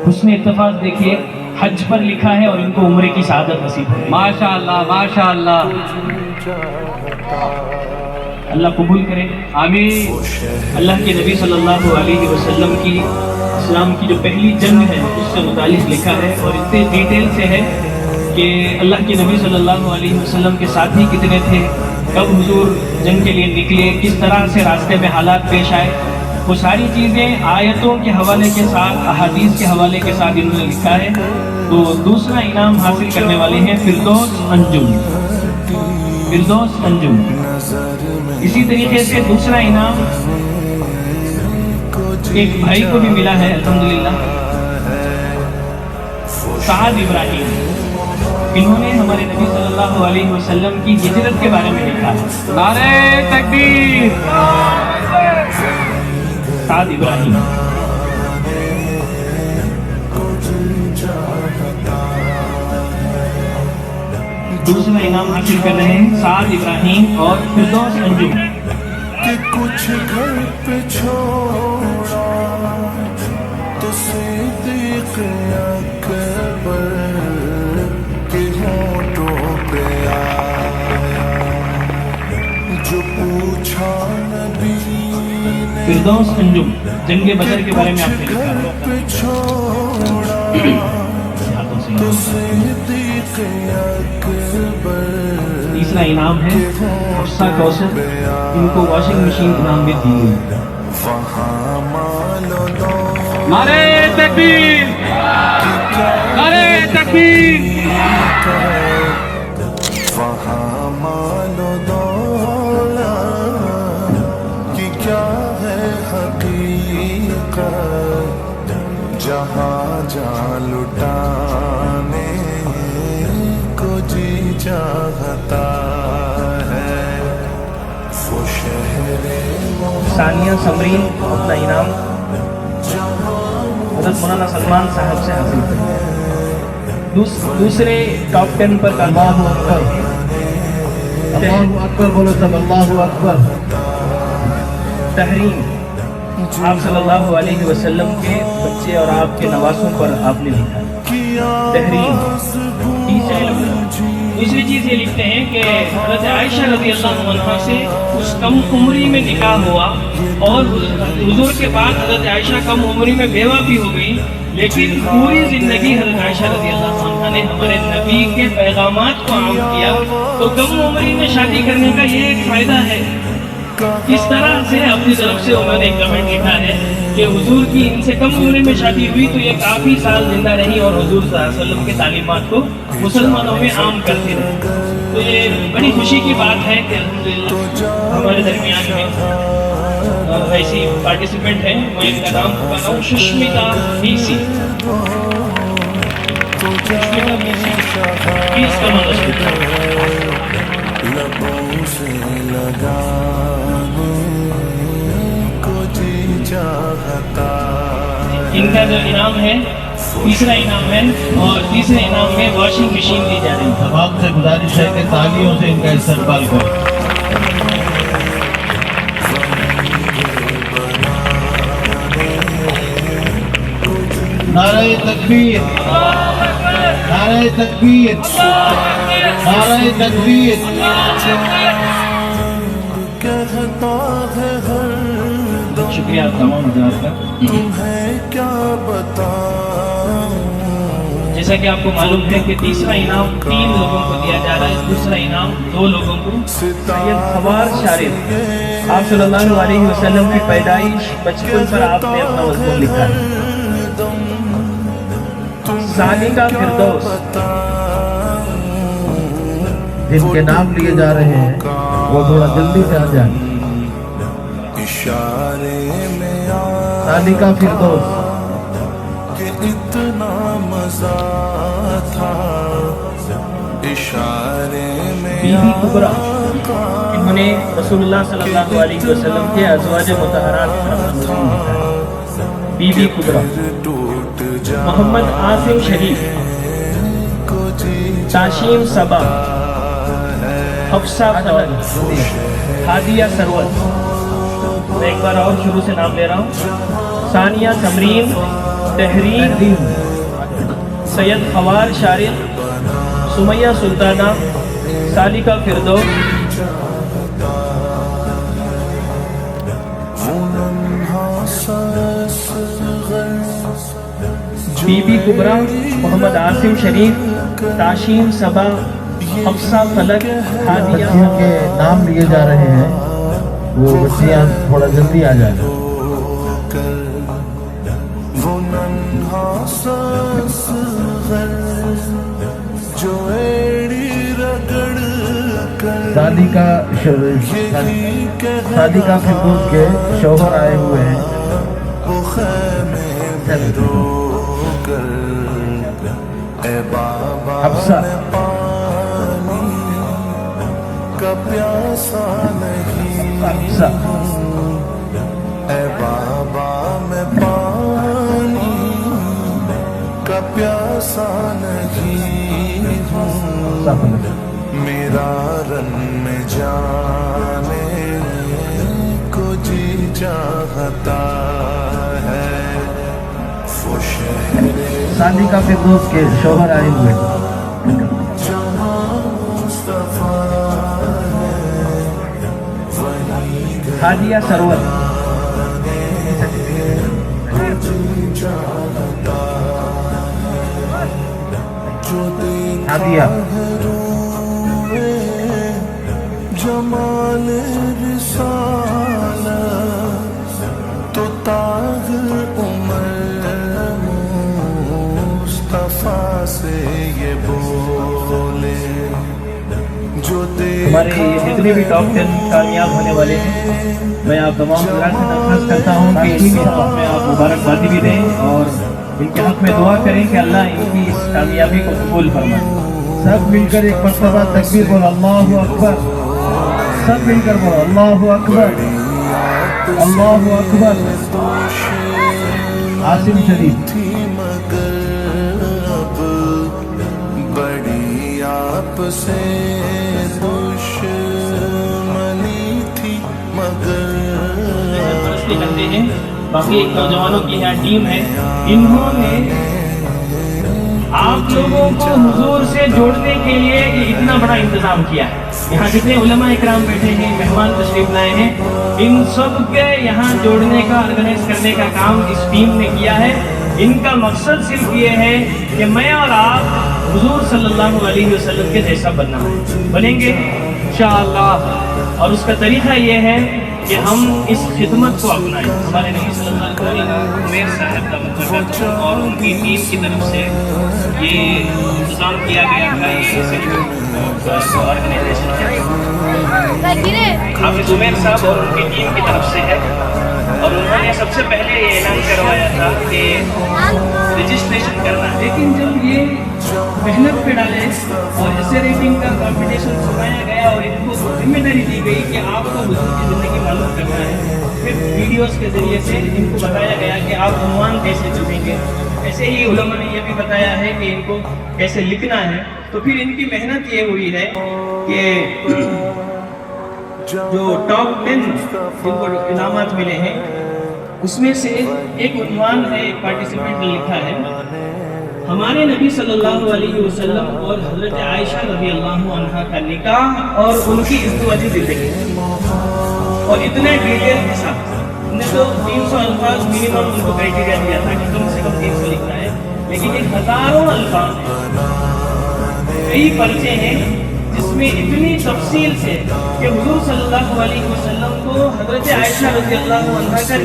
حسن اتفاق دیکھیے حج پر لکھا ہے اور ان کو عمرے کی سعادت نصیب ہے. ماشاءاللہ ماشاءاللہ. اللہ قبول کرے. آمین. اللہ کے نبی صلی اللہ علیہ وسلم کی اسلام کی جو پہلی جنگ ہے اس سے متعلق لکھا ہے اور اتنے ڈیٹیل سے ہے کہ اللہ کے نبی صلی اللہ علیہ وسلم کے ساتھی کتنے تھے، کب حضور جنگ کے لیے نکلے، کس طرح سے راستے میں حالات پیش آئے، وہ ساری چیزیں آیتوں کے حوالے کے ساتھ، احادیث کے حوالے کے ساتھ انہوں نے لکھا ہے. تو دوسرا انعام حاصل کرنے والے ہیں فردوس انجم. فردوس انجم. اسی طریقے سے دوسرا انعام ایک بھائی کو بھی ملا ہے الحمدللہ، سعد ابراہیم. انہوں نے ہمارے نبی صلی اللہ علیہ وسلم کی ہجرت کے بارے میں لکھا ہے. نعرہ تکبیر. سعد ابراہیم. دوسرا انعام حاصل کر رہے ہیں سعد ابراہیم اور فردوس انجم. کچھ گھر پہ چھوڑا تو صدیق اکبر کے ہونٹوں پہ آیا، جو پوچھا نبی نے فردوس انجم جنگ بدر کے بارے میں آپ نے لکھا گھر پہ چھوڑا تو صدیق اکبر. تیسرا انعام ہے حفصہ کوثر، ان کو واشنگ مشین انعام میں دی گئی. وہاں مال و دولت نعرہ تکبیر. نعرہ تکبیر. وہاں مال و دولت کی کیا ہے حقیقت، جہاں جہاں لٹانے کو جی چاہتا ہے وہ شہر ثانیہ سمرین اپنا انعام حضرت مولانا سلمان صاحب سے حاصل کیا. دوسرے ٹاپ 10 پر اللہ اکبر. اللہ اکبر بولو سب، اللہ اکبر. تحریم، آپ صلی اللہ علیہ وسلم کے بچے اور آپ کے نواسوں پر آپ نے لکھا ہے. تحریم. دوسری چیز یہ لکھتے ہیں کہ حضرت عائشہ رضی اللہ عنہا سے اس کم عمری میں نکاح ہوا اور حضور کے بعد حضرت عائشہ کم عمری میں بیوہ بھی ہو گئی، لیکن پوری زندگی حضرت عائشہ رضی اللہ عنہا نے ہمارے نبی کے پیغامات کو عام کیا. تو کم عمری میں شادی کرنے کا یہ ایک فائدہ ہے. اس طرح سے اپنی طرف سے انہوں نے کمنٹ لکھا ہے کہ حضور کی ان سے کم عمر میں شادی ہوئی تو یہ کافی سال زندہ رہی اور حضور صلی اللہ علیہ وسلم کے تعلیمات کو مسلمانوں میں عام کرتے رہے. تو یہ بڑی خوشی کی بات ہے کہ الحمدللہ ہمارے درمیان میں ایسی پارٹیسپینٹ ہیں. میں ان کا نام بتا ہوں ششمیتا بیسی. ششمیتا بیسی 20 کا مطلب لبوں سے لگانے کو جی چاہتا. ان کا جو انعام ہے تیسرا انعام ہے اور تیسرے انعام میں واشنگ مشین دی جا رہی ہے. تمام سے گزارش ہے کہ تالیوں سے ان کا استقبال کرو. نعرہ تکبیر. نعرہ تکبیر. نعرہ تکبیر. کہتا ہے ہر دم شکریہ تمام حضرات کا. تمہیں کیا بتاؤں. جیسا کہ آپ کو معلوم ہے کہ تیسرا انعام 3 لوگوں کو دیا جا رہا ہے، دوسرا انعام 2 لوگوں کو. سید خوار شارف، آپ صلی اللہ علیہ وسلم کی پیدائش بچپن پر آپ نے اپنا مضمون لکھا ہے. سالکہ فردوس، جن کے نام لیے جا رہے ہیں وہ تھوڑا جلدی سے آ جائیں. اشارے میں سالکہ فردوس. کہ اتنا مزہ تھا اشارے میں. بی بی کبریٰ، انہوں نے رسول اللہ صلی اللہ علیہ وسلم کے ازواج مطہرات پر اپنا مضمون لکھا ہے. بی بی کبریٰ. محمد عاصم شریف، تاشیم صبا، حفصہ فلک، ہادیہ سرور. میں ایک بار اور شروع سے نام لے رہا ہوں. ثانیہ تمرین، تحریر سید خوار شارق، سمیہ سلطانہ، سالکہ فردوس، بی بی کبریٰ، محمد عاصم شریف، تاشین صبا، حفصہ فلک، ہادیہ بچیوں کے نام لیے جا رہے ہیں، وہ بچیاں تھوڑا جلدی آ جائیں۔ وہ ننھا سا اصغر جو ایڑی رگڑ کر صادقہ فردوس کے شوہر آئے ہوئے ہیں۔ وہ خیمے میں رو کر اے بابا حفصہ، میں پانی کا پیاسا نہیں، حفصہ، اے بابا میں پانی کا پیاسا نہیں ہوں، میرا رن میں جانے کو جی چاہتا ہے، وہ شہر صادقہ فردوس کے شوہر آئے ہوئے ہیں۔ جہاں مصطفیٰ ہے وہیں ہادیہ سرور، جو دیکھا ہادیہ، ہے روئے جمال رسالت تو طاہر عمر مصطفیٰ سے یہ بولے، جو ہمارے یہ جتنے بھی ٹاپ 10 کامیاب ہونے والے ہیں، میں آپ تمام حضرات سے درخواست کرتا ہوں کہ انہی کے ساتھ میں آپ مبارکبادی بھی دیں اور ان کے حق میں دعا کریں کہ اللہ ان کی اس کامیابی کو قبول فرمائے۔ سب مل کر ایک مرتبہ تکبیر بولو، اللہ اکبر، سب مل کر بولو، اللہ اکبر، اللہ اکبر۔ عاصم شریف، تھی مگر اب بڑی آپ سے دشمنی تھی مگر پرستی کرتے ہیں، باقی ایک نوجوانوں کی یہاں ٹیم ہے، انہوں نے آپ لوگوں کو حضور سے جوڑنے کے لیے یہ اتنا بڑا انتظام کیا ہے۔ یہاں جتنے علماء اکرام بیٹھے ہیں، مہمان تشریف لائے ہیں، ان سب کے یہاں جوڑنے کا، آرگنائز کرنے کا کام اس ٹیم نے کیا ہے۔ ان کا مقصد صرف یہ ہے کہ میں اور آپ حضور صلی اللہ علیہ وسلم کے جیسا بننا ہے، بنیں گے انشاءاللہ۔ اور اس کا طریقہ یہ ہے کہ ہم اس خدمت کو اپنائیں۔ ہمارے نبی صلی اللہ علیہ وسلم عمیر صاحب کا مطلب اور ان کی ٹیم کی طرف سے یہ انتظام کیا گیا تھا، یہ آرگنائزیشن حافظ عمیر صاحب اور ان کی ٹیم کی طرف سے ہے، اور انہوں نے سب سے پہلے یہ اعلان کروایا تھا کہ رجسٹریشن کرنا، لیکن جب یہ محنت پہ ڈالے اور ایسے ریٹنگ کا کمپٹیشن سنایا گیا اور ان کو ذمہ داری دی گئی کہ آپ کو حضور کی زندگی معلوم کرنا ہے، پھر ویڈیوز کے ذریعے سے ان کو بتایا گیا کہ آپ عنوان کیسے چنیں گے۔ ایسے ہی علماء نے یہ بھی بتایا ہے کہ ان کو کیسے لکھنا ہے، تو پھر ان کی محنت یہ ہوئی ہے کہ جو ٹاپ 10 جن کو انعامات ملے ہیں اس میں سے ایک عنوان ہے، ایک پارٹیسپینٹ نے لکھا ہے، ہمارے نبی صلی اللہ علیہ وسلم اور حضرت عائشہ رضی اللہ عنہا کا نکاح اور ان کی ازدواجی زندگی، اور اتنے ڈیٹیل کے ساتھ۔ ہم نے تو 300 الفاظ منیمم ان کو کرائٹیریا دیا تھا کہ کم سے کم 300 لکھنا ہے، لیکن یہ ہزاروں الفاظ ہیں، کئی پرچے ہیں جس میں اتنی تفصیل سے کہ حضور صلی اللہ علیہ وسلم کو حضرت عائشہ رضی اللہ عنہا کا